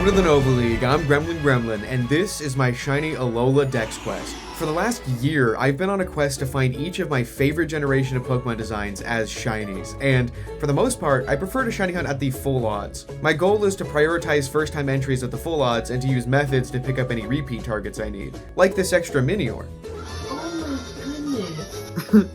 to the Nova League, I'm Gremlin, and this is my shiny Alola Dex quest. For the last year, I've been on a quest to find each of my favorite generation of Pokemon designs as shinies, and for the most part, I prefer to shiny hunt at the full odds. My goal is to prioritize first-time entries at the full odds and to use methods to pick up any repeat targets I need, like this extra Minior. Oh my goodness.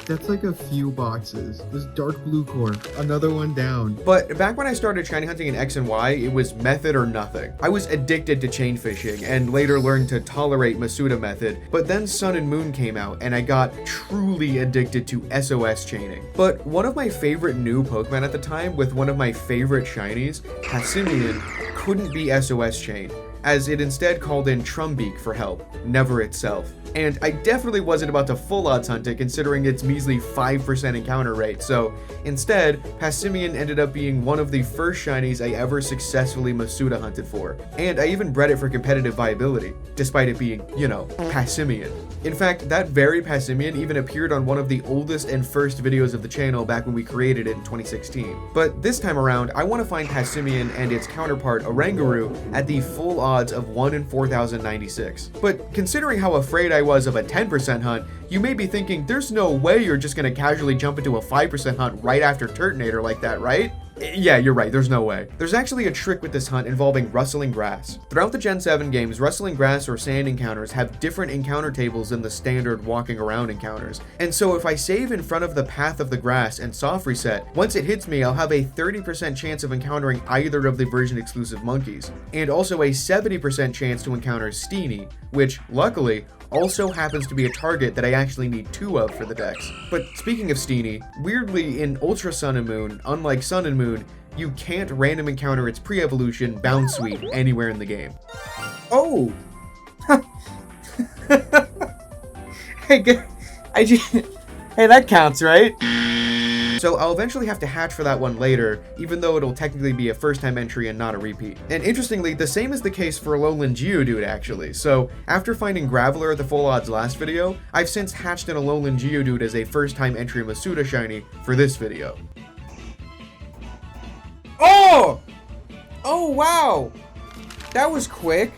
That's like a few boxes. This dark blue core, another one down. But back when I started shiny hunting in X and Y, it was method or nothing. I was addicted to chain fishing and later learned to tolerate Masuda method, but then Sun and Moon came out and I got truly addicted to SOS chaining. But one of my favorite new Pokemon at the time with one of my favorite shinies, Passimian, couldn't be SOS chain, as it instead called in Trumbeak for help, never itself. And I definitely wasn't about to full odds hunt it considering its measly 5% encounter rate, so instead, Passimian ended up being one of the first shinies I ever successfully Masuda hunted for. And I even bred it for competitive viability, despite it being, you know, Passimian. In fact, that very Passimian even appeared on one of the oldest and first videos of the channel back when we created it in 2016. But this time around, I want to find Passimian and its counterpart ORANGURU at the full odds of 1 in 4,096. But considering how afraid I was of a 10% hunt, you may be thinking there's no way you're just gonna casually jump into a 5% hunt right after Turtonator like that, right? Yeah, you're right, there's no way. There's actually a trick with this hunt involving rustling grass. Throughout the Gen 7 games, rustling grass or sand encounters have different encounter tables than the standard walking around encounters. And so if I save in front of the path of the grass and soft reset, once it hits me, I'll have a 30% chance of encountering either of the version exclusive monkeys, and also a 70% chance to encounter STEENEE, which, luckily, also happens to be a target that I actually need 2 of for the dex. But speaking of STEENEE, weirdly in Ultra Sun and Moon, unlike Sun and Moon, you can't random encounter its pre-evolution Bounce Sweep anywhere in the game. Oh! Hey, hey, that counts, right? So I'll eventually have to hatch for that one later, even though it'll technically be a first-time entry and not a repeat. And interestingly, the same is the case for Alolan Geodude actually. So after finding Graveler at the full odds last video, I've since hatched an Alolan Geodude as a first-time entry Masuda shiny for this video. Oh! Oh wow! That was quick.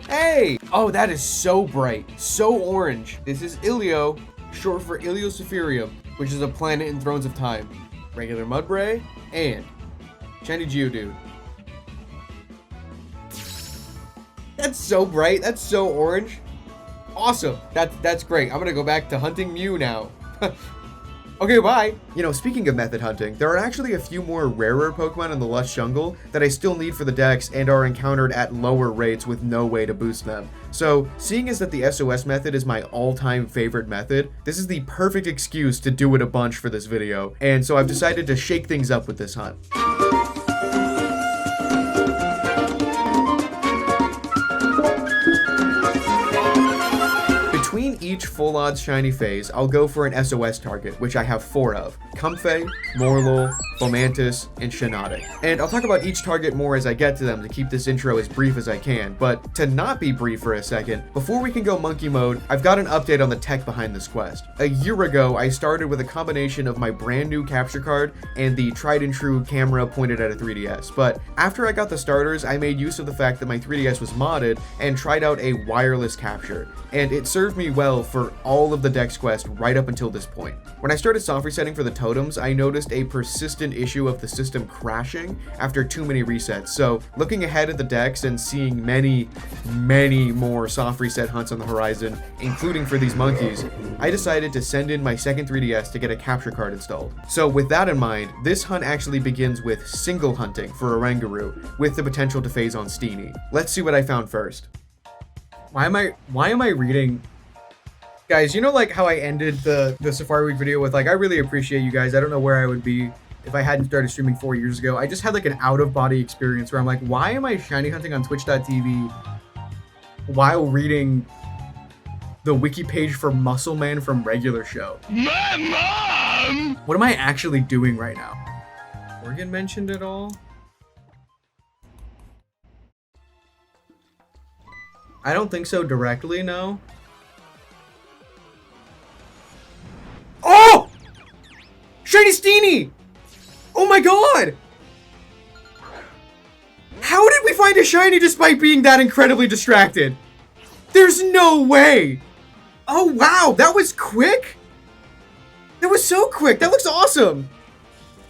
Hey! Oh, that is so bright, so orange. This is Ilio, short for Iliosophirium, which is a planet in Thrones of Time, regular Mudbray, and shiny Geodude. That's so bright, that's so orange. Awesome, that's great. I'm gonna go back to hunting Mew now. Okay, bye. You know, speaking of method hunting, there are actually a few more rarer Pokemon in the Lush jungle that I still need for the dex and are encountered at lower rates with no way to boost them. So, seeing as that the SOS method is my all-time favorite method, this is the perfect excuse to do it a bunch for this video, and so I've decided to shake things up with this hunt. Between each full odds shiny phase, I'll go for an SOS target, which I have 4 of: Comfey, Morelul, FOMANTIS, and SHIINOTIC. And I'll talk about each target more as I get to them to keep this intro as brief as I can, but to not be brief for a second, before we can go monkey mode, I've got an update on the tech behind this quest. A year ago, I started with a combination of my brand new capture card and the tried and true camera pointed at a 3DS, but after I got the starters, I made use of the fact that my 3DS was modded and tried out a wireless capture, and it served me well for all of the dex quest right up until this point. When I started soft resetting for the totems, I noticed a persistent issue of the system crashing after too many resets, so looking ahead at the dex and seeing many more soft reset hunts on the horizon, including for these monkeys, I decided to send in my second 3DS to get a capture card installed. So with that in mind, this hunt actually begins with single hunting for ORANGURU, with the potential to phase on STEENEE. Let's see what I found first. Why am I reading? Guys, you know like how I ended the Safari Week video with like, I really appreciate you guys. I don't know where I would be if I hadn't started streaming 4 years ago. I just had like an out-of-body experience where I'm like, why am I shiny hunting on twitch.tv while reading the wiki page for Muscle Man from Regular Show? My mom! What am I actually doing right now? Morgan mentioned it all? I don't think so directly, no. Oh! Shiny STEENEE! Oh my god! How did we find a shiny despite being that incredibly distracted? There's no way. Oh, wow. That was quick. That was so quick. That looks awesome.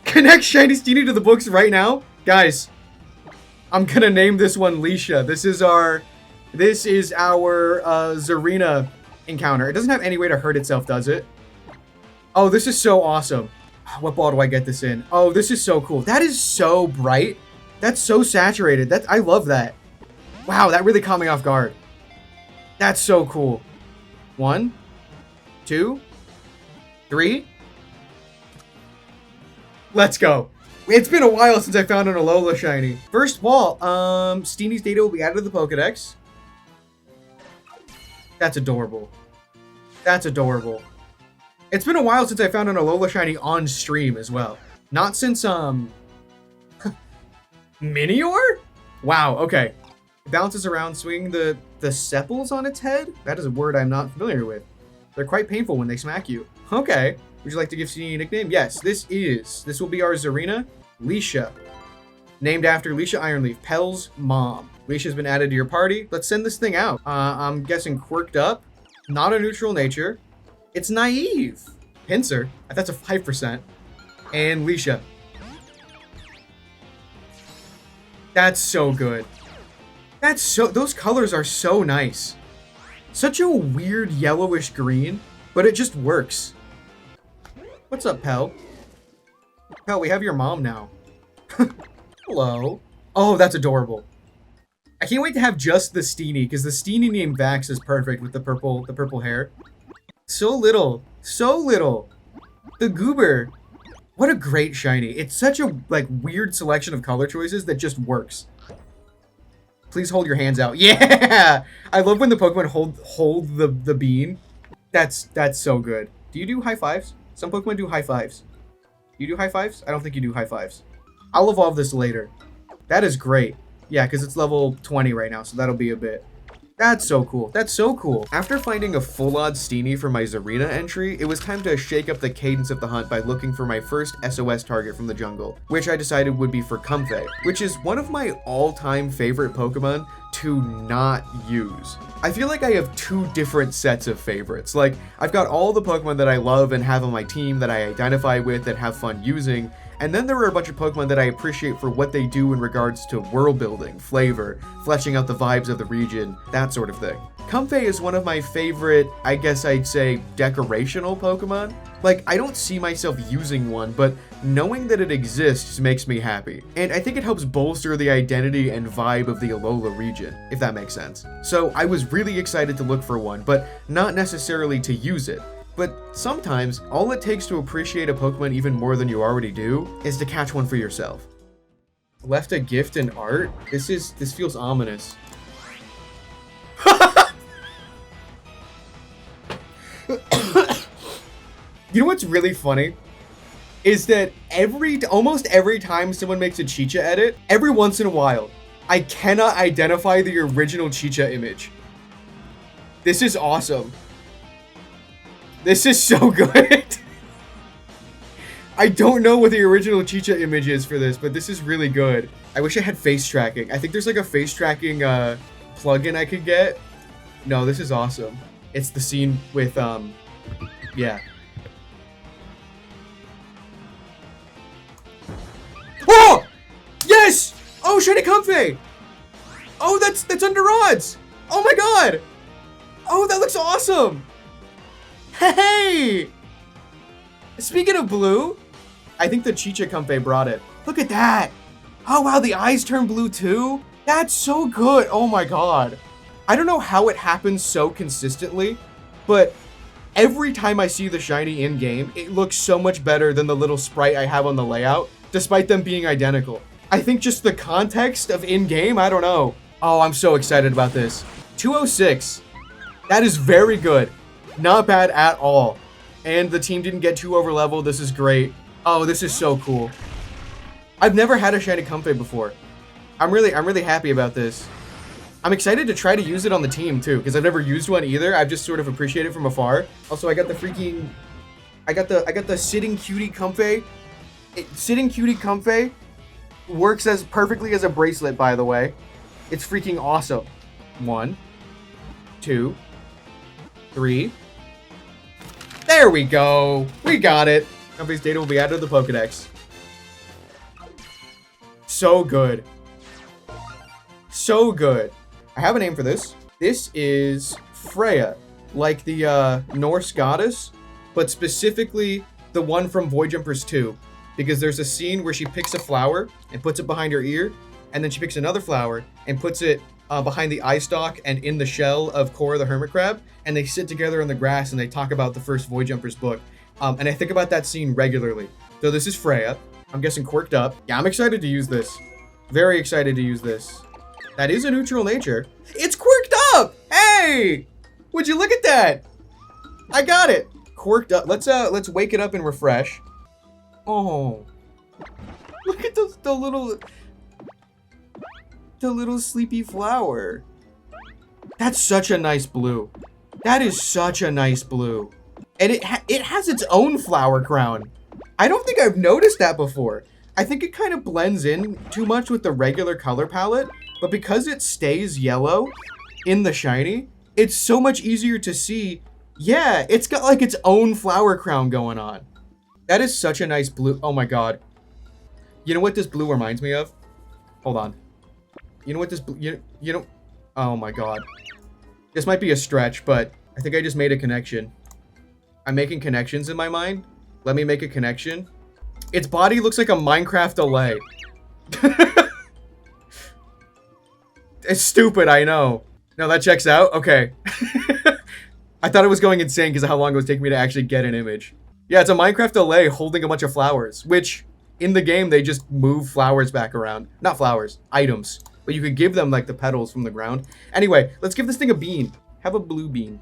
Connect shiny STEENEE to the books right now. Guys, I'm going to name this one Leisha. This is our TSAREENA encounter. It doesn't have any way to hurt itself, does it? Oh, this is so awesome. What ball do I get this in? Oh, this is so cool. That is so bright. That's so saturated. I love that. Wow, that really caught me off guard. That's so cool. 1, 2, 3. Let's go. It's been a while since I found an Alola shiny. First of all, STEENEE's data will be added to the Pokedex. That's adorable. That's adorable. It's been a while since I found an Alola shiny on stream as well. Not since, Minior? Wow, okay. It bounces around, swinging the sepals on its head? That is a word I'm not familiar with. They're quite painful when they smack you. Okay. Would you like to give STEENEE a nickname? Yes, this will be our TSAREENA, Leisha. Named after Leisha Ironleaf, Pell's mom. Leisha's been added to your party. Let's send this thing out. I'm guessing quirked up, not a neutral nature. It's naive. Pinsir, that's a 5%. And Leisha. That's so good. Those colors are so nice. Such a weird yellowish green, but it just works. What's up, Pell? Pell, we have your mom now. Hello. Oh, that's adorable. I can't wait to have just the STEENEE, because the STEENEE named Vax is perfect with the purple hair. So little. So little. The Goober. What a great shiny. It's such a weird selection of color choices that just works. Please hold your hands out. Yeah! I love when the Pokemon hold the bean. That's so good. Do you do high fives? Some Pokemon do high fives. You do high fives? I don't think you do high fives. I'll evolve this later. That is great. Yeah, because it's level 20 right now, so that'll be a bit. That's so cool. That's so cool. After finding a full odds STEENEE for my TSAREENA entry, it was time to shake up the cadence of the hunt by looking for my first SOS target from the jungle, which I decided would be for COMFEY, which is one of my all-time favorite Pokemon to not use. I feel like I have two different sets of favorites. Like, I've got all the Pokemon that I love and have on my team that I identify with and have fun using, and then there are a bunch of Pokemon that I appreciate for what they do in regards to world building, flavor, fleshing out the vibes of the region, that sort of thing. COMFEY is one of my favorite, I guess I'd say, decorational Pokemon. Like, I don't see myself using one, but knowing that it exists makes me happy. And I think it helps bolster the identity and vibe of the Alola region, if that makes sense. So I was really excited to look for one, but not necessarily to use it. But sometimes, all it takes to appreciate a Pokemon even more than you already do is to catch one for yourself. Left a gift in art? This feels ominous. You know what's really funny? Is that almost every time someone makes a Chicha edit, every once in a while, I cannot identify the original Chicha image. This is awesome. This is so good. I don't know what the original Chicha image is for this, but this is really good. I wish I had face tracking. I think there's like a face tracking plugin I could get. No, this is awesome. It's the scene with, yeah. Oh! Yes! Oh, shiny COMFEY! Oh, that's under odds! Oh my god! Oh, that looks awesome! Hey! Speaking of blue, I think the Chicha COMFEY brought it. Look at that! Oh wow, the eyes turn blue too? That's so good! Oh my god. I don't know how it happens so consistently, but every time I see the shiny in-game, it looks so much better than the little sprite I have on the layout, despite them being identical. I think just the context of in-game, I don't know. Oh, I'm so excited about this. 206. That is very good. Not bad at all. And the team didn't get too over leveled. This is great. Oh, this is so cool. I've never had a shiny COMFEY before. I'm really happy about this. I'm excited to try to use it on the team too, because I've never used one either. I've just sort of appreciated it from afar. Also, I got the sitting cutie COMFEY. Sitting cutie COMFEY Works as perfectly as a bracelet, by the way. It's freaking awesome. 1, 2, 3. There we go. We got it. Company's data will be added to the Pokedex. So good. So good. I have a name for this. This is Freya, like the Norse goddess, but specifically the one from Void Jumpers 2, because there's a scene where she picks a flower and puts it behind her ear, and then she picks another flower and puts it behind the eye stalk and in the shell of Korra the hermit crab, and they sit together in the grass and they talk about the first Void Jumpers book. And I think about that scene regularly. So this is Freya. I'm guessing quirked up. Yeah, I'm excited to use this. Very excited to use this. That is a neutral nature. It's quirked up! Hey! Would you look at that? I got it. Quirked up. Let's wake it up and refresh. Oh. Look at the little sleepy flower. That's such a nice blue. That is such a nice blue. And it has its own flower crown. I don't think I've noticed that before. I think it kind of blends in too much with the regular color palette, but because it stays yellow in the shiny, it's so much easier to see. Yeah, it's got like its own flower crown going on. That is such a nice blue. Oh my god. You know what this blue reminds me of? Hold on. You know what this blue, you know, oh my god. This might be a stretch, but I think I just made a connection. I'm making connections in my mind. Let me make a connection. Its body looks like a Minecraft delay. It's stupid, I know. No, that checks out? Okay. I thought it was going insane because of how long it was taking me to actually get an image. Yeah, it's a Minecraft delay holding a bunch of flowers, which in the game, they just move flowers back around. Not flowers, items. But you could give them like the petals from the ground. Anyway, let's give this thing a bean. Have a blue bean.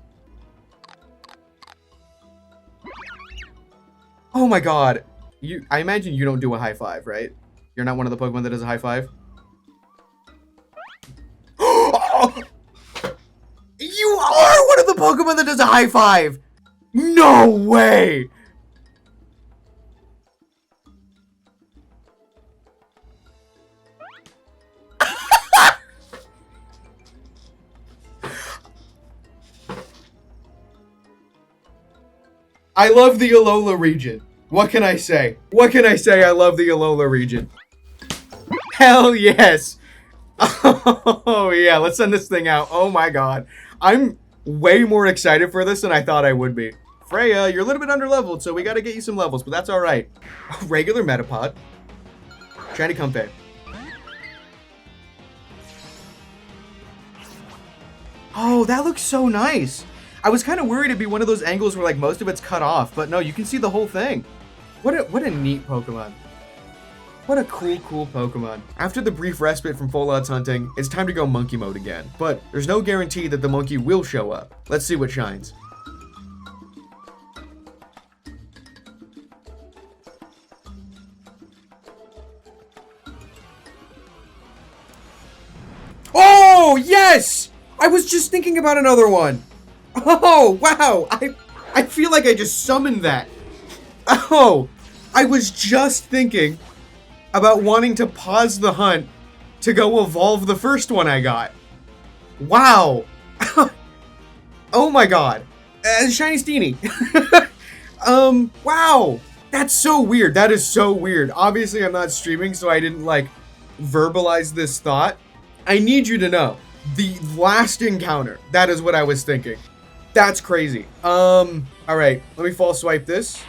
Oh my god. I imagine you don't do a high five, right? You're not one of the Pokemon that does a high five? Oh! You are one of the Pokemon that does a high five! No way! I love the Alola region. What can I say? What can I say? I love the Alola region. Hell yes. Oh yeah, let's send this thing out. Oh my god. I'm way more excited for this than I thought I would be. Freya, you're a little bit underleveled, so we gotta get you some levels, but that's alright. Regular Metapod. Shiny Comfey. Oh, that looks so nice. I was kind of worried it'd be one of those angles where like most of it's cut off, but no, you can see the whole thing. What a neat Pokemon. What a cool Pokemon. After the brief respite from full odds hunting, it's time to go monkey mode again. But there's no guarantee that the monkey will show up. Let's see what shines. Oh, yes! I was just thinking about another one. Oh, wow. I feel like I just summoned that. Oh, I was just thinking about wanting to pause the hunt to go evolve the first one I got. Wow. Oh my god. Shiny STEENEE. Wow. That's so weird. That is so weird. Obviously, I'm not streaming, so I didn't, like, verbalize this thought. I need you to know. The last encounter. That is what I was thinking. That's crazy. Alright. Let me false swipe this.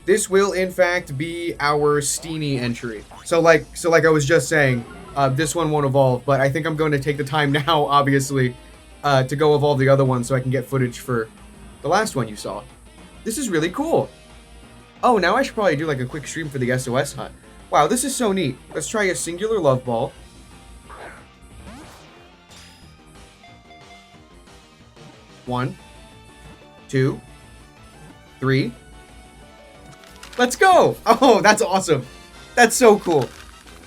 This will, in fact, be our STEENEE entry. So like I was just saying, this one won't evolve, but I think I'm going to take the time now, obviously, to go evolve the other one so I can get footage for the last one you saw. This is really cool. Oh, now I should probably do like a quick stream for the SOS hunt. Wow, this is so neat. Let's try a singular love ball. One, 2, 3. Let's go! Oh, that's awesome. That's so cool.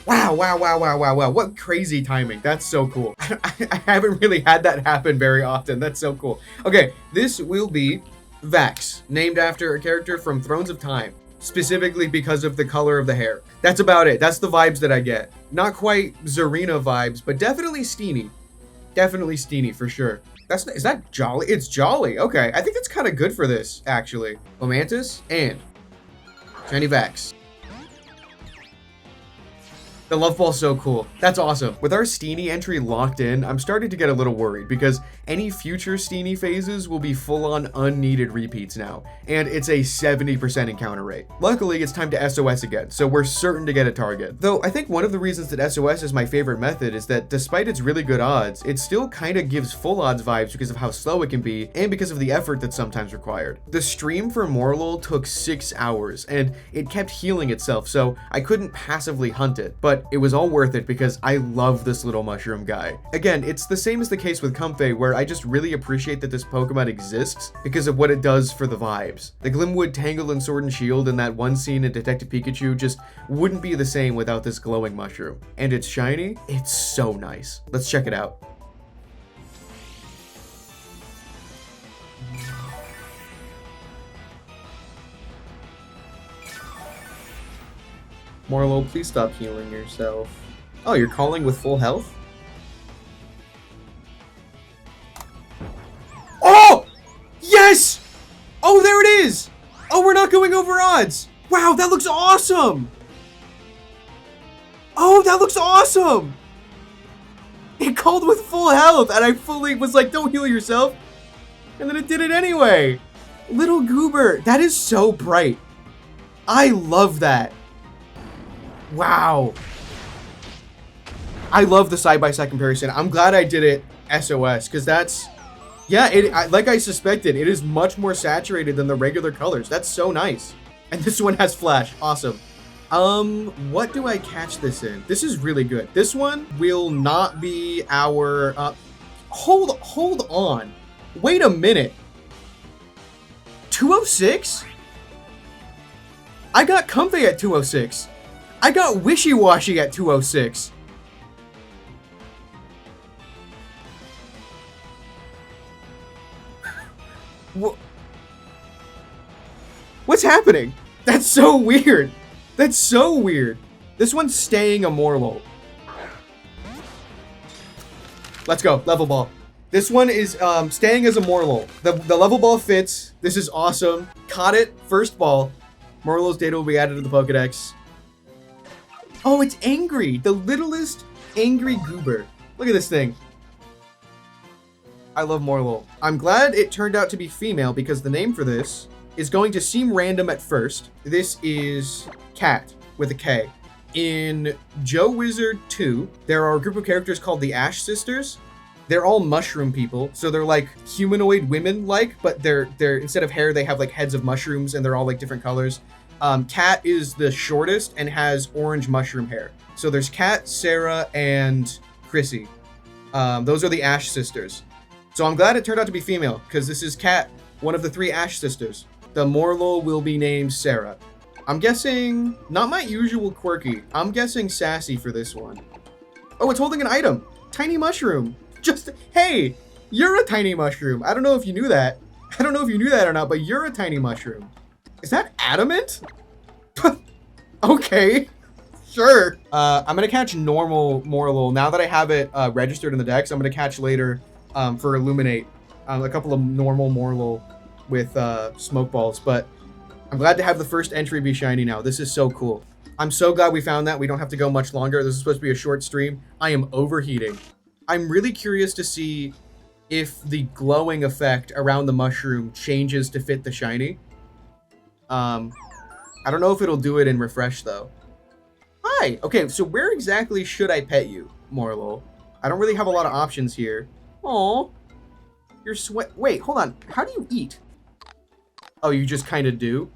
Wow. What crazy timing. That's so cool. I haven't really had that happen very often. That's so cool. Okay, this will be Vax, named after a character from Thrones of Time. specifically because of the color of the hair. That's about it. That's the vibes that I get. Not quite TSAREENA vibes, but definitely STEENEE. Definitely STEENEE for sure. Is that Jolly? It's Jolly. Okay, I think that's kind of good for this, actually. FOMANTIS and Shiny Vax. The Love Ball's so cool. That's awesome. With our STEENEE entry locked in, I'm starting to get a little worried because any future STEENEE phases will be full-on unneeded repeats now, and it's a 70% encounter rate. Luckily, it's time to SOS again, so we're certain to get a target. Though, I think one of the reasons that SOS is my favorite method is that despite its really good odds, it still kinda gives full odds vibes because of how slow it can be, and because of the effort that's sometimes required. The stream for MORELUL took 6 hours, and it kept healing itself, so I couldn't passively hunt it, but it was all worth it because I love this little mushroom guy. Again, it's the same as the case with COMFEY, where I just really appreciate that this Pokemon exists because of what it does for the vibes. The Glimwood Tangle and Sword and Shield in that one scene in Detective Pikachu just wouldn't be the same without this glowing mushroom. And it's shiny, it's so nice. Let's check it out. MORELUL, please stop healing yourself. Oh, you're calling with full health? Oh! Yes! Oh, there it is! Oh, we're not going over odds! Wow, that looks awesome! Oh, that looks awesome! It called with full health, and I fully was like, don't heal yourself. And then it did it anyway. Little Goober, that is so bright. I love that. Wow. I love the side-by-side comparison. I'm glad I did it SOS, because that's, yeah, like I suspected, it is much more saturated than the regular colors. That's so nice. And this one has flash. Awesome. What do I catch this in? This is really good. This one will not be our, hold on. Wait a minute. 206? I got COMFEY at 206. I got Wishy-Washy at 206. What's happening? That's so weird. That's so weird. This one's staying a MORELUL. Let's go, level ball. This one is staying as a MORELUL. The level ball fits. This is awesome. Caught it, first ball. MORELUL's data will be added to the Pokedex. Oh, it's angry. The littlest angry goober. Look at this thing. I love MORELUL. I'm glad it turned out to be female because the name for this is going to seem random at first. This is Cat with a K. In Joe Wizard 2, there are a group of characters called the Ash Sisters. They're all mushroom people, so they're like humanoid women-like, but they're instead of hair, they have like heads of mushrooms, and they're all like different colors. Cat is the shortest and has orange mushroom hair. So there's Cat, Sarah, and Chrissy. Those are the Ash Sisters. So I'm glad it turned out to be female, because this is Cat, one of the 3 Ash Sisters. The MORELUL will be named Sarah. I'm guessing, not my usual quirky, I'm guessing sassy for this one. Oh, it's holding an item. Tiny mushroom. Just, hey, you're a tiny mushroom. I don't know if you knew that. I don't know if you knew that or not, but you're a tiny mushroom. Is that adamant? Okay, sure. I'm gonna catch normal MORELUL. Now that I have it registered in the Dex, I'm gonna catch later for Illuminate a couple of normal MORELUL with smoke balls. But I'm glad to have the first entry be shiny now. This is so cool. I'm so glad we found that. We don't have to go much longer. This is supposed to be a short stream. I am overheating. I'm really curious to see if the glowing effect around the mushroom changes to fit the shiny. I don't know if it'll do it in refresh though. Hi. Okay, so where exactly should I pet you, MORELUL? I don't really have a lot of options here. Aw. You're wait, hold on. How do you eat? Oh, you just kind of do?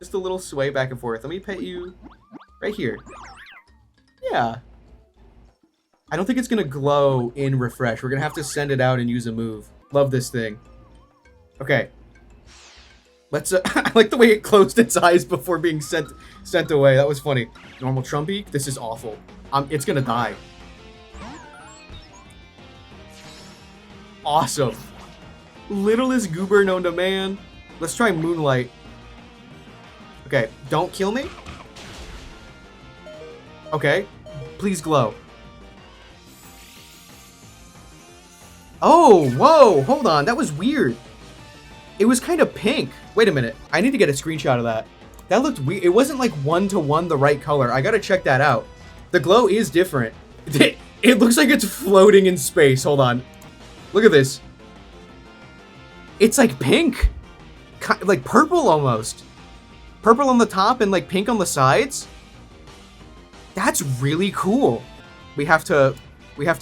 Just a little sway back and forth. Let me pet you right here. Yeah. I don't think it's gonna glow in refresh. We're gonna have to send it out and use a move. Love this thing. Okay. Let's, I like the way it closed its eyes before being sent away. That was funny. Normal Trumpy. This is awful. It's gonna die. Awesome. Littlest goober known to man. Let's try Moonlight. Okay, don't kill me. Okay, please glow. Oh, whoa, hold on, that was weird. It was kind of pink. Wait a minute, I need to get a screenshot of that. That looked weird. It wasn't like 1-to-1 the right color. I gotta check that out. The glow is different. It looks like it's floating in space. Hold on. Look at this. It's like pink. Like purple almost. Purple on the top and like pink on the sides. That's really cool. We have to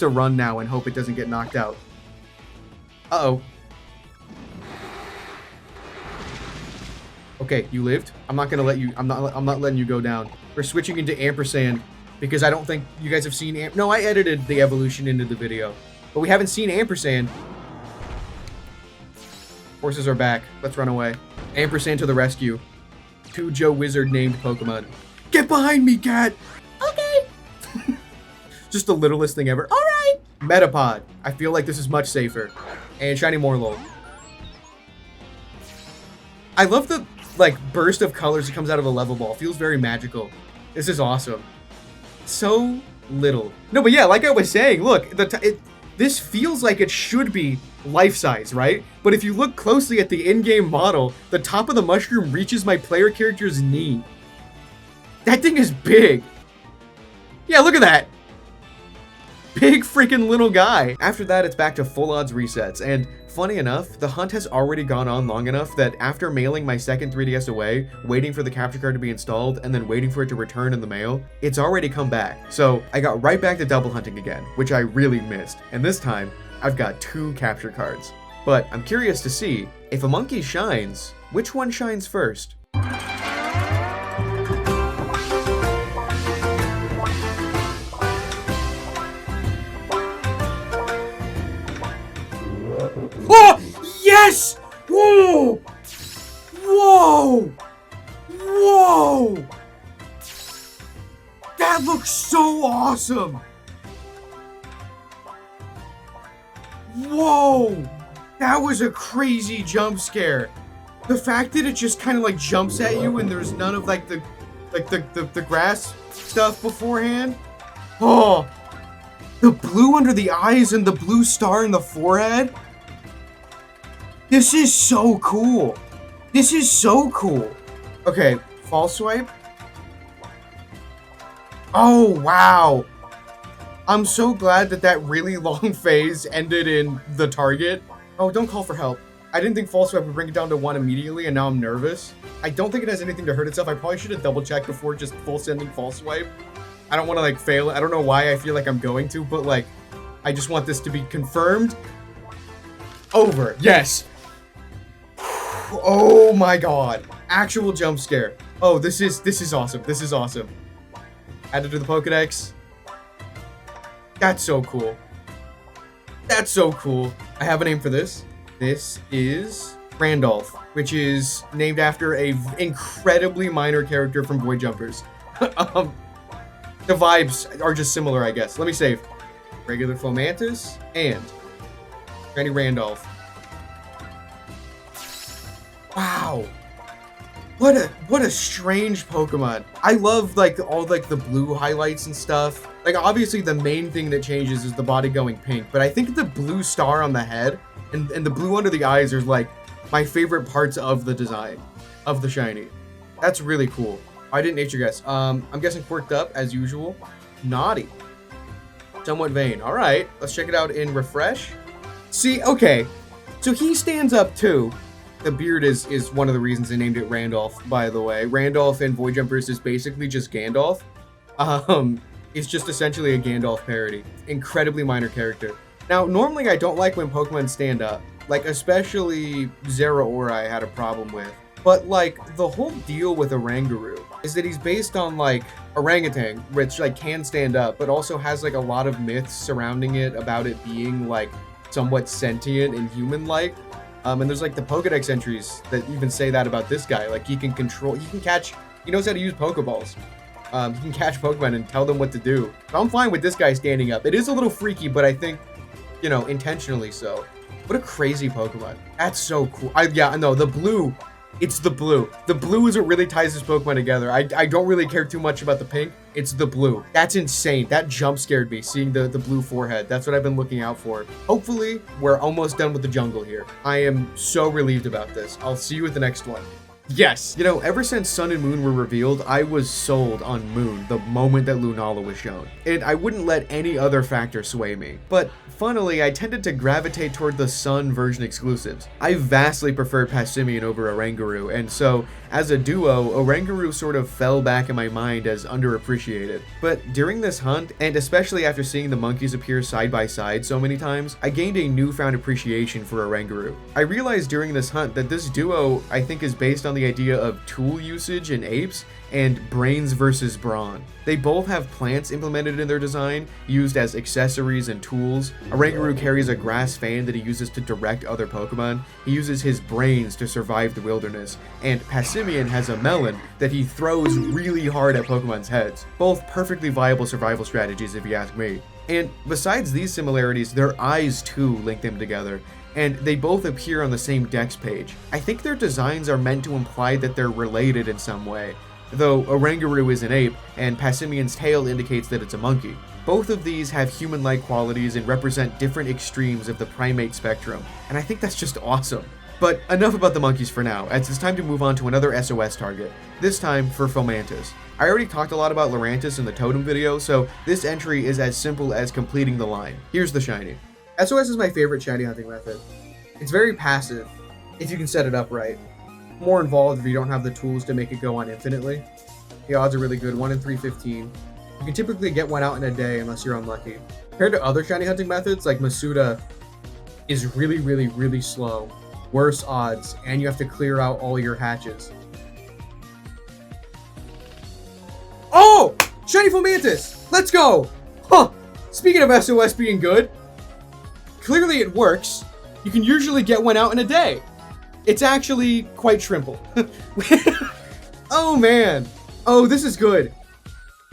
run now and hope it doesn't get knocked out. Uh-oh. Okay, you lived. I'm not gonna let you. I'm not letting you go down. We're switching into ampersand because I don't think you guys have seen. No, I edited the evolution into the video, but we haven't seen ampersand. Horses are back. Let's run away. Ampersand to the rescue. To Joe Wizard named Pokemon. Get behind me, cat. Okay. Just the littlest thing ever. All right. Metapod. I feel like this is much safer. And shiny Morelul. I love the like burst of colors that comes out of a level ball. Feels very magical. This is awesome. So little. No, but yeah, like I was saying, look, this feels like it should be life size, right? But if you look closely at the in-game model, the top of the mushroom reaches my player character's knee. That thing is big. Yeah, look at that. Big freaking little guy. After that, it's back to full odds resets. And funny enough, the hunt has already gone on long enough that after mailing my second 3DS away, waiting for the capture card to be installed, and then waiting for it to return in the mail, it's already come back. So I got right back to double hunting again, which I really missed. And this time, I've got 2 capture cards. But I'm curious to see, if a monkey shines, which one shines first? Oh! Yes! Whoa! Whoa! Whoa! That looks so awesome! Whoa! That was a crazy jump scare. The fact that it just kind of like jumps at you and there's none of like the grass stuff beforehand. Oh! The blue under the eyes and the blue star in the forehead. This is so cool. This is so cool. Okay, false swipe. Oh, wow. I'm so glad that that really long phase ended in the target. Oh, don't call for help. I didn't think false swipe would bring it down to 1 immediately, and now I'm nervous. I don't think it has anything to hurt itself. I probably should have double checked before just full sending false swipe. I don't want to like fail. I don't know why I feel like I'm going to, but like, I just want this to be confirmed. Over. Yes. Oh my god. Actual jump scare. Oh, this is awesome. This is awesome. Added to the Pokedex. That's so cool. That's so cool. I have a name for this. This is Randolph, which is named after a incredibly minor character from Boy Jumpers. The vibes are just similar, I guess. Let me save. Regular FOMANTIS and Granny Randolph. Wow. What a strange Pokemon. I love like all like the blue highlights and stuff. Like obviously the main thing that changes is the body going pink, but I think the blue star on the head and the blue under the eyes are like my favorite parts of the design of the shiny. That's really cool. I didn't nature guess. I'm guessing quirked up as usual. Naughty. Somewhat vain. All right, let's check it out in refresh. See, okay, so he stands up too. The beard is one of the reasons they named it Randolph, by the way. Randolph in Void Jumpers is basically just Gandalf. It's just essentially a Gandalf parody. Incredibly minor character. Now, normally I don't like when Pokemon stand up. Like, especially Zeraora I had a problem with. But, like, the whole deal with Oranguru is that he's based on, like, orangutan, which, like, can stand up, but also has, like, a lot of myths surrounding it about it being, like, somewhat sentient and human-like. And there's like the Pokedex entries that even say that about this guy. Like he can catch, he knows how to use Pokeballs. He can catch Pokemon and tell them what to do. So I'm fine with this guy standing up. It is a little freaky, but I think, you know, intentionally so. What a crazy Pokemon. That's so cool. Yeah, no, the blue. It's the blue. The blue is what really ties this Pokemon together. I don't really care too much about the pink. It's the blue. That's insane. That jump scared me, seeing the blue forehead. That's what I've been looking out for. Hopefully, we're almost done with the jungle here. I am so relieved about this. I'll see you at the next one. Yes! You know, ever since Sun and Moon were revealed, I was sold on Moon the moment that Lunala was shown. And I wouldn't let any other factor sway me. But funnily, I tended to gravitate toward the Sun version exclusives. I vastly preferred Passimian over Oranguru, and so, as a duo, Oranguru sort of fell back in my mind as underappreciated. But during this hunt, and especially after seeing the monkeys appear side by side so many times, I gained a newfound appreciation for Oranguru. I realized during this hunt that this duo, I think, is based on the idea of tool usage in apes and brains versus brawn. They both have plants implemented in their design, used as accessories and tools. Oranguru carries a grass fan that he uses to direct other Pokemon. He uses his brains to survive the wilderness. And Passimian has a melon that he throws really hard at Pokemon's heads. Both perfectly viable survival strategies if you ask me. And besides these similarities, their eyes too link them together. And they both appear on the same Dex page. I think their designs are meant to imply that they're related in some way, though Oranguru is an ape, and Passimian's tail indicates that it's a monkey. Both of these have human-like qualities and represent different extremes of the primate spectrum, and I think that's just awesome. But enough about the monkeys for now, as it's time to move on to another SOS target, this time for Fomantis. I already talked a lot about Lurantis in the Totem video, so this entry is as simple as completing the line. Here's the shiny. SOS is my favorite shiny hunting method. It's very passive, if you can set it up right. More involved if you don't have the tools to make it go on infinitely. The odds are really good, 1 in 315. You can typically get one out in a day unless you're unlucky. Compared to other shiny hunting methods, like Masuda is really slow. Worse odds, and you have to clear out all your hatches. Oh! Shiny Fomantis! Let's go! Huh! Speaking of SOS being good, clearly it works. You can usually get one out in a day. It's actually quite shrimple. Oh man. Oh, this is good.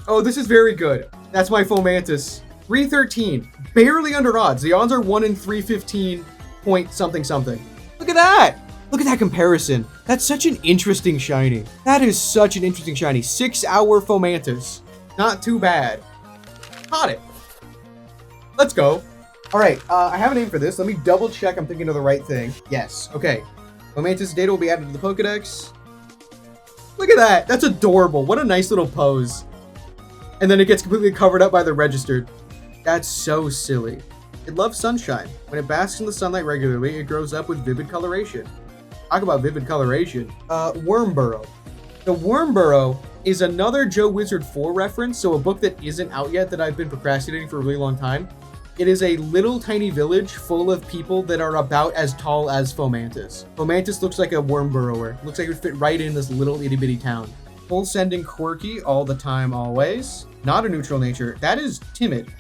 Oh, this is very good. That's my Fomantis. 313. Barely under odds. The odds are 1 in 315 point something something. Look at that. Look at that comparison. That's such an interesting shiny. That is such an interesting shiny. 6-hour Fomantis. Not too bad. Caught it. Let's go. All right, I have a name for this. Let me double check I'm thinking of the right thing. Yes, okay. Fomantis data will be added to the Pokedex. Look at that. That's adorable. What a nice little pose. And then it gets completely covered up by the registered. That's so silly. It loves sunshine. When it basks in the sunlight regularly, it grows up with vivid coloration. Talk about vivid coloration. Wormburrow. The Wormburrow is another Joe Wizard 4 reference, so a book that isn't out yet that I've been procrastinating for a really long time. It is a little tiny village full of people that are about as tall as Fomantis. Fomantis looks like a worm burrower. Looks like it would fit right in this little itty bitty town. Full sending quirky all the time, always. Not a neutral nature. That is timid.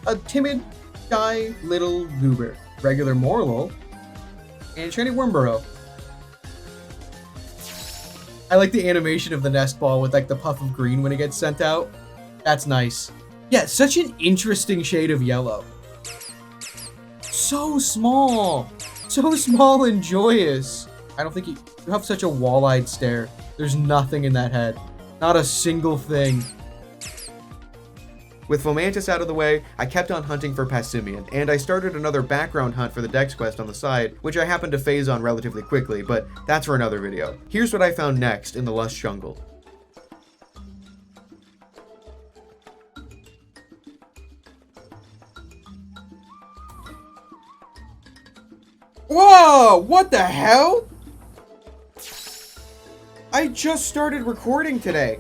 A timid, shy little goober. Regular Morelul. And shiny Wormburrow. I like the animation of the nest ball with like the puff of green when it gets sent out. That's nice. Yeah, such an interesting shade of yellow. So small. So small and joyous. I don't think you have such a wall-eyed stare. There's nothing in that head. Not a single thing. With Fomantis out of the way, I kept on hunting for Passimian, and I started another background hunt for the Dex quest on the side, which I happened to phase on relatively quickly, but that's for another video. Here's what I found next in the Lush jungle. Whoa! What the hell? I just started recording today.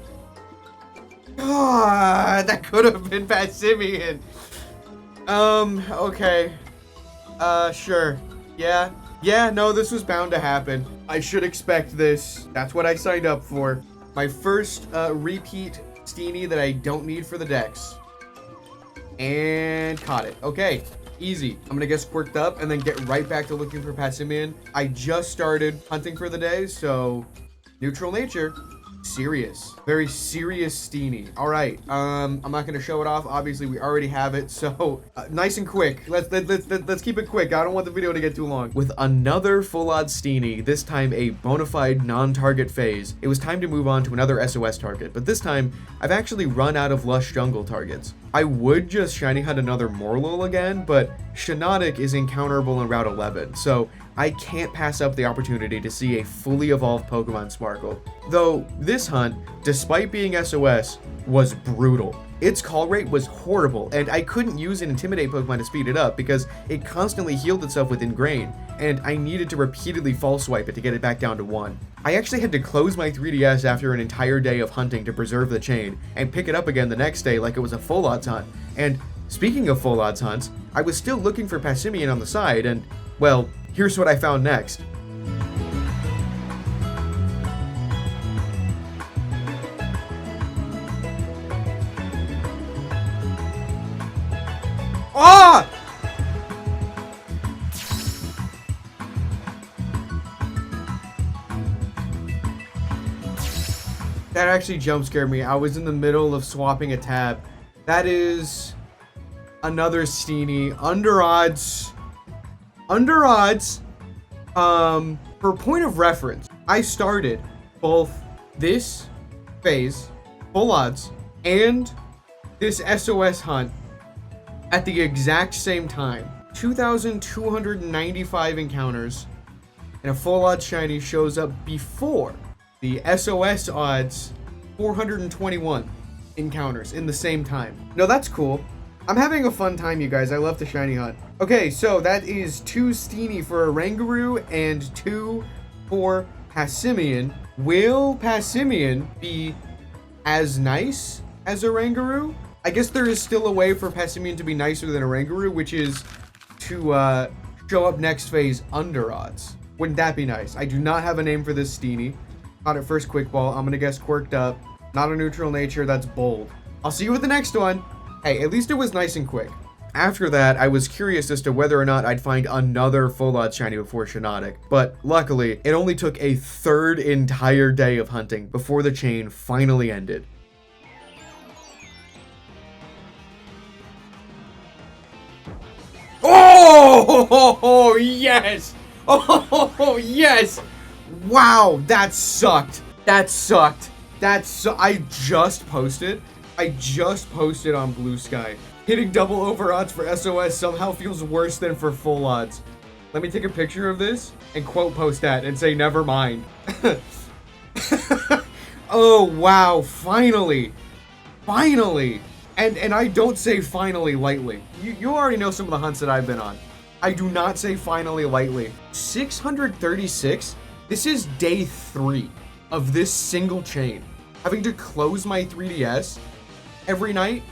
Ah, that could have been Passimian. Okay. Sure. Yeah, no, this was bound to happen. I should expect this. That's what I signed up for. My first repeat STEENEE that I don't need for the Dex. And caught it. Okay. Easy. I'm gonna get squirked up and then get right back to looking for Passimian. I just started hunting for the day, so neutral nature. Serious. Very serious STEENEE. All right. I'm not gonna show it off. Obviously, we already have it. So nice and quick. Let's keep it quick. I don't want the video to get too long. With another full odd STEENEE, this time a bona fide non-target phase, it was time to move on to another SOS target. But this time, I've actually run out of Lush jungle targets. I would just shiny hunt another MORELUL again, but SHIINOTIC is encounterable in Route 11, so I can't pass up the opportunity to see a fully evolved Pokemon Sparkle. Though this hunt, despite being SOS, was brutal. Its call rate was horrible, and I couldn't use an Intimidate Pokemon to speed it up because it constantly healed itself with Ingrain, and I needed to repeatedly false swipe it to get it back down to 1. I actually had to close my 3DS after an entire day of hunting to preserve the chain, and pick it up again the next day like it was a full odds hunt. And speaking of full odds hunts, I was still looking for Passimian on the side, and, well, here's what I found next. Ah! That actually jump scared me. I was in the middle of swapping a tab. That is another STEENEE. Under odds. Under odds. For point of reference, I started both this phase, full odds, and this SOS hunt at the exact same time. 2,295 encounters, and a full odds shiny shows up before the SOS odds 421 encounters in the same time. No, that's cool. I'm having a fun time, you guys. I love to shiny hunt. Okay, so that is 2 STEENEE for ORANGURU and 2 for Passimian. Will Passimian be as nice as ORANGURU? I guess there is still a way for Passimian to be nicer than ORANGURU, which is to show up next phase under odds. Wouldn't that be nice? I do not have a name for this STEENEE. Caught it first quick ball. I'm gonna guess quirked up. Not a neutral nature. That's bold. I'll see you with the next one. Hey, at least it was nice and quick. After that, I was curious as to whether or not I'd find another full odds shiny before SHIINOTIC, but luckily, it only took a third entire day of hunting before the chain finally ended. Oh, yes! Oh, yes! Wow, that sucked. That sucked. I just posted on Blue Sky. Hitting double over odds for SOS somehow feels worse than for full odds. Let me take a picture of this and quote post that and say never mind. Oh wow, finally. Finally. And I don't say finally lightly. You already know some of the hunts that I've been on. I do not say finally lightly. 636? This is day 3 of this single chain. Having to close my 3DS every night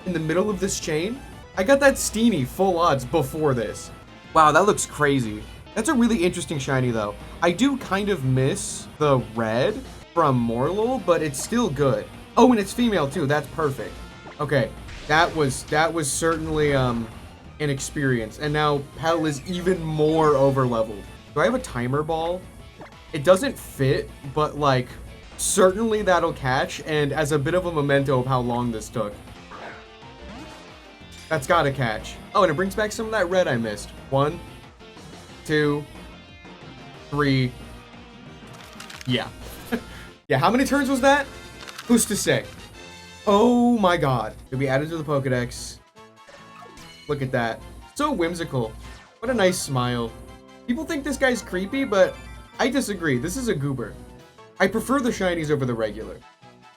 in the middle of this chain. I got that STEENEE full odds before this. Wow, that looks crazy. That's a really interesting shiny though. I do kind of miss the red from MORELUL, but it's still good. Oh, and it's female too. That's perfect. Okay, that was certainly an experience. And now Pell is even more over leveled. Do I have a timer ball? It doesn't fit, but like certainly that'll catch, and as a bit of a memento of how long this took. That's gotta catch. Oh, and it brings back some of that red I missed. 1, 2, 3. Yeah. Yeah, how many turns was that? Who's to say? Oh my god. Did we add it to the Pokedex? Look at that. So whimsical. What a nice smile. People think this guy's creepy, but I disagree. This is a goober. I prefer the shinies over the regular.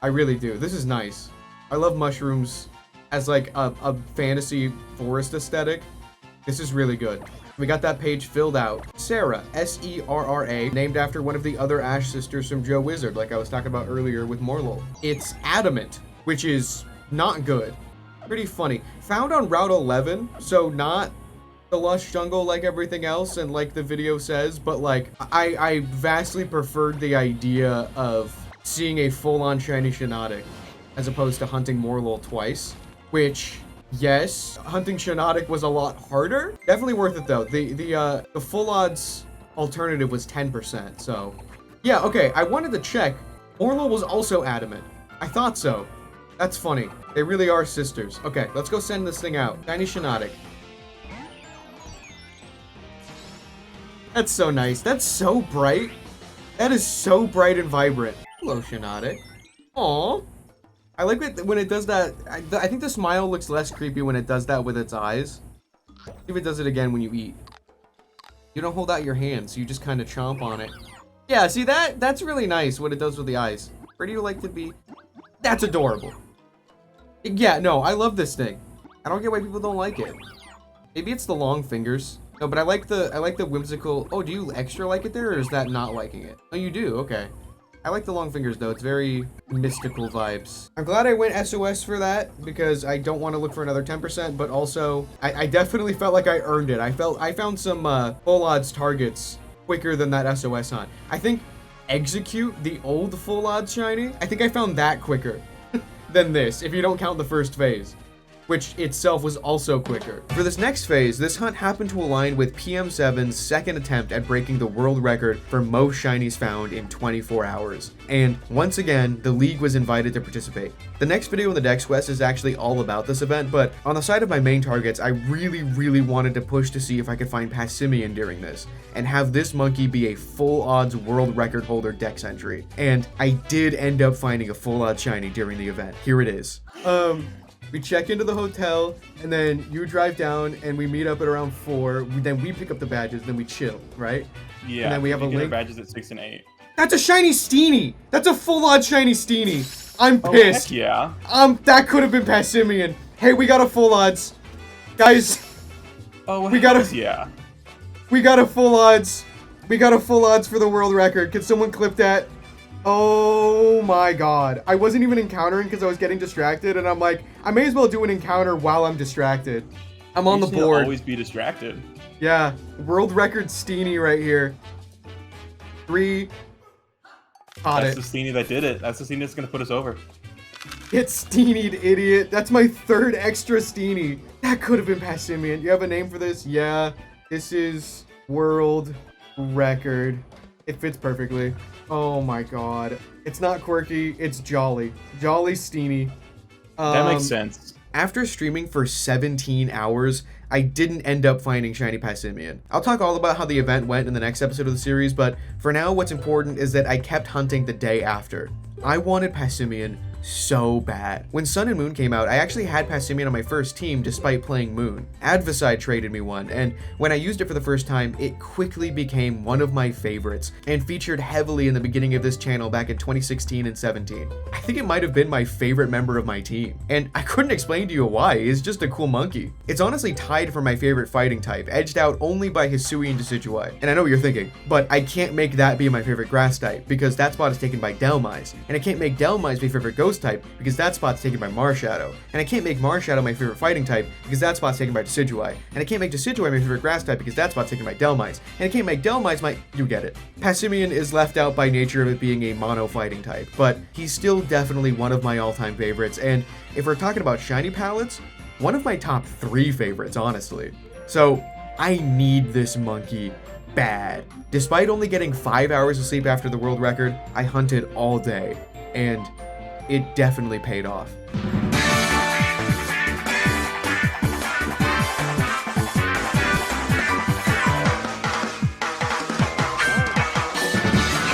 I really do. This is nice. I love mushrooms as like a fantasy forest aesthetic. This is really good. We got that page filled out. Serra, S-E-R-R-A, named after one of the other Ash sisters from Joe Wizard, like I was talking about earlier with MORELUL. It's adamant, which is not good. Pretty funny. Found on Route 11, so not the lush jungle like everything else and like the video says, but like I vastly preferred the idea of seeing a full-on shiny SHIINOTIC as opposed to hunting MORELUL twice, which yes, hunting SHIINOTIC was a lot harder. Definitely worth it though. The full odds alternative was 10%, so yeah. Okay, I wanted to check Morelul was also adamant. I thought so. That's funny. They really are sisters. Okay, let's go send this thing out. Shiny SHIINOTIC. That's so nice. That's so bright. That is so bright and vibrant. Hello, SHIINOTIC. Aww. I like it when it does that. I think the smile looks less creepy when it does that with its eyes. See if it does it again when you eat. You don't hold out your hands, you just kind of chomp on it. Yeah, see that? That's really nice what it does with the eyes. Where do you like to be? That's adorable. Yeah, no, I love this thing. I don't get why people don't like it. Maybe it's the long fingers. No, but I like the whimsical. Oh, do you extra like it there, or is that not liking it? Oh, you do. Okay. I like the long fingers though. It's very mystical vibes. I'm glad I went SOS for that because I don't want to look for another 10%, but also I definitely felt like I earned it. I found some full odds targets quicker than that SOS hunt. I think Execute, the old full odds shiny, I think I found that quicker than this, if you don't count the first phase, which itself was also quicker. For this next phase, this hunt happened to align with PM7's second attempt at breaking the world record for most shinies found in 24 hours. And once again, the league was invited to participate. The next video in the Dex Quest is actually all about this event, but on the side of my main targets, I really wanted to push to see if I could find Passimian during this, and have this monkey be a full odds world record holder Dex entry. And I did end up finding a full odds shiny during the event. Here it is. We check into the hotel, and then you drive down, and we meet up at around 4. Then we pick up the badges, then we chill, right? Yeah. And then we have a link. Badges at 6 and 8. That's a shiny STEENEE. That's a full-on shiny STEENEE. I'm Oh, pissed. heck yeah. That could have been Passimian. Hey, we got a full odds, guys. Oh, we got a yeah. We got a full odds. We got a full odds for the world record. Can someone clip that? Oh my god. I wasn't even encountering because I was getting distracted, and I'm like, I may as well do an encounter while I'm distracted. I'm on the board. Always be distracted. Yeah, world record STEENEE right here. 3. Caught That's it. the STEENEE that did it. That's the STEENEE that's gonna put us over. It's STEENEE'd, idiot. That's my 3rd extra STEENEE. That could have been Passimian. You have a name for this? Yeah. This is world record. It fits perfectly. Oh my god. It's not quirky, it's jolly. Jolly STEENEE. That makes sense. After streaming for 17 hours, I didn't end up finding shiny Passimian. I'll talk all about how the event went in the next episode of the series, but for now what's important is that I kept hunting the day after. I wanted Passimian so bad. When Sun and Moon came out, I actually had Passimian on my first team despite playing Moon. Advecide traded me one, and when I used it for the first time, it quickly became one of my favorites and featured heavily in the beginning of this channel back in 2016 and 17. I think it might have been my favorite member of my team, and I couldn't explain to you why. It's just a cool monkey. It's honestly tied for my favorite fighting type, edged out only by Hisui and Decidueye. And I know what you're thinking, but I can't make that be my favorite grass type because that spot is taken by Dhelmise, and I can't make Dhelmise my favorite ghost type because that spot's taken by Marshadow, and I can't make Marshadow my favorite fighting type because that spot's taken by Decidueye, and I can't make Decidueye my favorite grass type because that spot's taken by Dhelmise, and I can't make Dhelmise my— you get it. Passimian is left out by nature of it being a mono fighting type, but he's still definitely one of my all-time favorites, and if we're talking about shiny palettes, one of my top 3 favorites, honestly. So I need this monkey bad. Despite only getting 5 hours of sleep after the world record, I hunted all day, and it definitely paid off.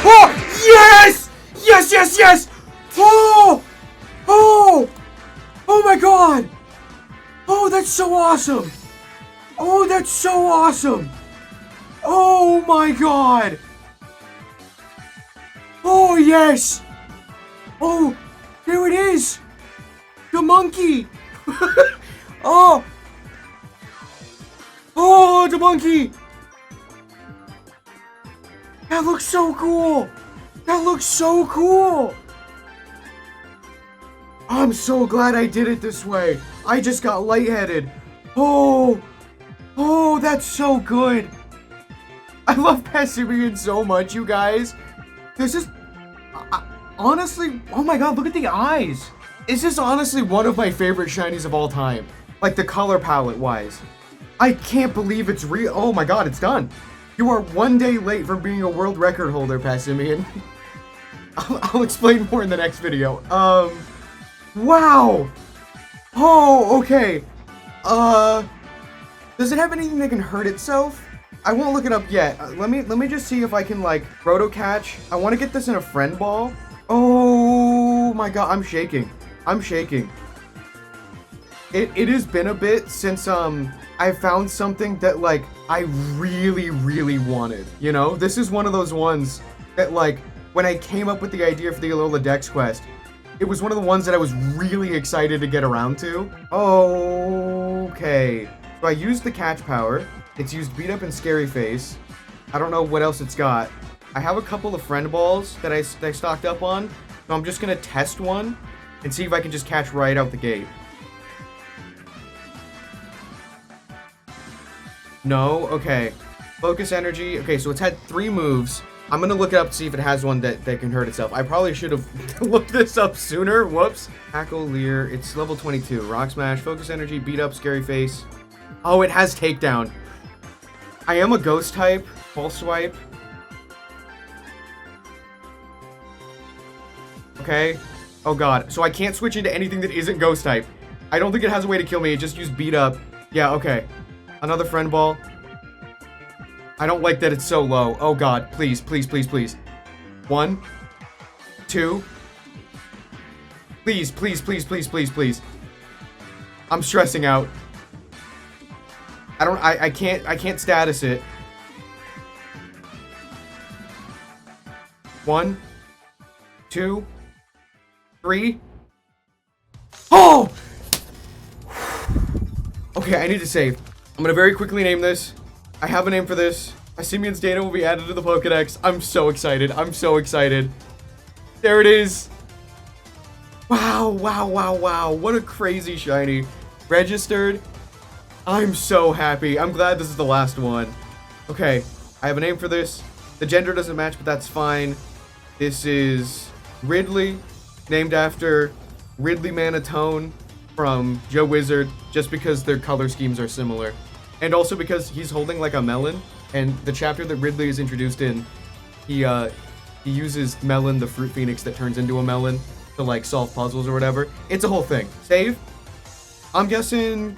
Oh, yes! Yes, yes, yes! Oh! Oh! Oh my god! Oh, that's so awesome! Oh, that's so awesome! Oh my god! Oh, yes! Oh, there it is! The monkey! Oh! Oh, the monkey! That looks so cool! That looks so cool! I'm so glad I did it this way. I just got lightheaded. Oh! Oh, that's so good! I love Passimian so much, you guys. This is... honestly, oh my god, look at the eyes. This is honestly one of my favorite shinies of all time. Like the color palette wise. I can't believe it's real. Oh my god, it's done. You are 1 day late for being a world record holder, Passimian. I'll explain more in the next video. Wow. Oh, okay. Does it have anything that can hurt itself? I won't look it up yet. Let me just see if I can like roto catch. I want to get this in a friend ball. Oh my god, I'm shaking. I'm shaking. It has been a bit since I found something that like I really wanted. You know, this is one of those ones that like when I came up with the idea for the Alola Dex quest, it was one of the ones that I was really excited to get around to. Okay. So I used the catch power. It's used beat up and scary face. I don't know what else it's got. I have a couple of friend balls that I stocked up on. So I'm just gonna test one and see if I can just catch right out the gate. No? Okay. Focus energy. Okay, so it's had 3 moves. I'm gonna look it up to see if it has one that can hurt itself. I probably should have looked this up sooner. Whoops. Tackle, Leer. It's level 22. Rock Smash, Focus Energy, Beat Up, Scary Face. Oh, it has Takedown. I am a Ghost type. Pulse Swipe. Okay. Oh god. So I can't switch into anything that isn't Ghost type. I don't think it has a way to kill me. It just used Beat Up. Yeah, okay. Another friend ball. I don't like that it's so low. Oh god, please, please, please, please. 1, 2. Please, please, please, please, please, please. I'm stressing out. I can't status it. 1, 2, 3. Oh! Okay, I need to save. I'm gonna very quickly name this. I have a name for this. Passimian's data will be added to the Pokedex. I'm so excited. I'm so excited. There it is. Wow, wow, wow, wow. What a crazy shiny. Registered. I'm so happy. I'm glad this is the last one. Okay, I have a name for this. The gender doesn't match, but that's fine. This is Ridley, named after Ridley Manatone from Joe Wizard, just because their color schemes are similar. And also because he's holding like a melon, and the chapter that Ridley is introduced in, he uses Melon, the fruit phoenix that turns into a melon, to like solve puzzles or whatever. It's a whole thing. Save. I'm guessing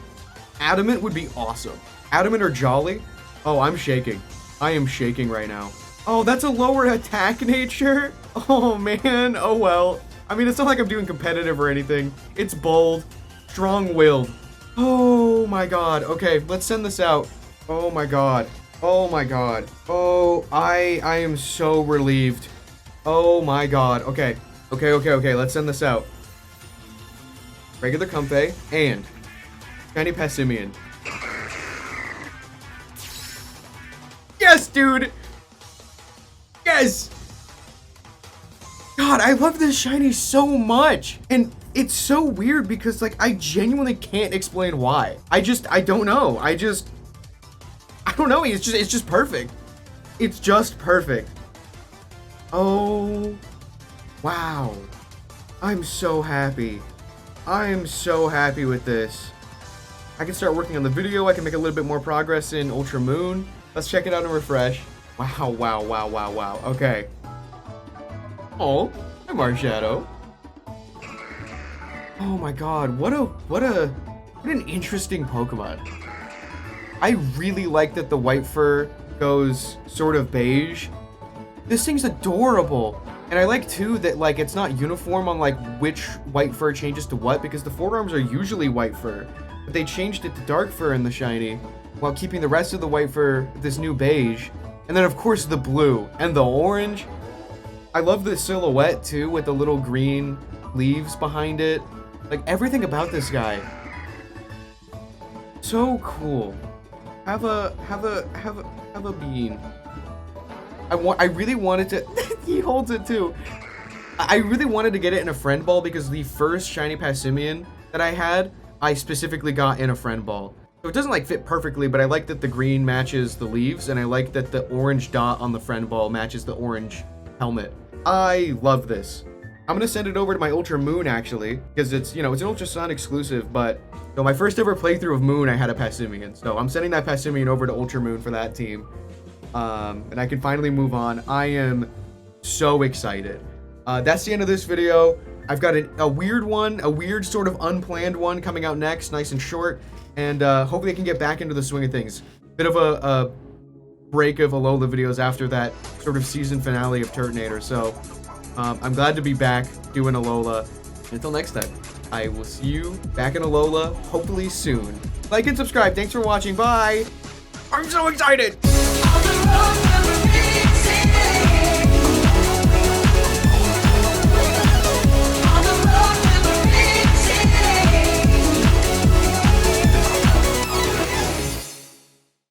Adamant would be awesome. Adamant or Jolly? Oh, I'm shaking. I am shaking right now. Oh, that's a lower attack nature? Oh man, oh well. I mean, it's not like I'm doing competitive or anything. It's bold, strong-willed. Oh my god. Okay, let's send this out. Oh my god. Oh my god. Oh, I am so relieved. Oh my god. Okay. Okay, let's send this out. Regular Comfey and shiny Passimian. Yes, dude! Yes! God, I love this shiny so much! And it's so weird because, like, I genuinely can't explain why. I don't know. I don't know. It's just perfect. It's just perfect. Oh, wow. I'm so happy. I am so happy with this. I can start working on the video. I can make a little bit more progress in Ultra Moon. Let's check it out and refresh. Wow, wow, wow, wow, wow. Okay. Oh, I'm Marshadow. Oh my god, what an interesting Pokemon. I really like that the white fur goes sort of beige. This thing's adorable. And I like too that like it's not uniform on like which white fur changes to what, because the forearms are usually white fur, but they changed it to dark fur in the shiny while keeping the rest of the white fur this new beige. And then of course the blue and the orange. I love the silhouette too with the little green leaves behind it. Like everything about this guy. So cool. Have a bean. I really wanted to he holds it too. I really wanted to get it in a friend ball because the first shiny Passimian that I had, I specifically got in a friend ball. So it doesn't like fit perfectly, but I like that the green matches the leaves, and I like that the orange dot on the friend ball matches the orange helmet. I love this. I'm gonna send it over to my Ultra Moon actually, because it's, you know, it's an Ultra Sun exclusive, but so my first ever playthrough of Moon, I had a Passimian. So I'm sending that Passimian over to Ultra Moon for that team. And I can finally move on. I am so excited. That's the end of this video. I've got a weird one, a weird sort of unplanned one coming out next, nice and short, and hopefully I can get back into the swing of things. Bit of a break of Alola videos after that sort of season finale of Turtonator, so I'm glad to be back doing Alola. Until next time, I will see you back in Alola, hopefully soon. Like and subscribe. Thanks for watching. Bye. I'm so excited.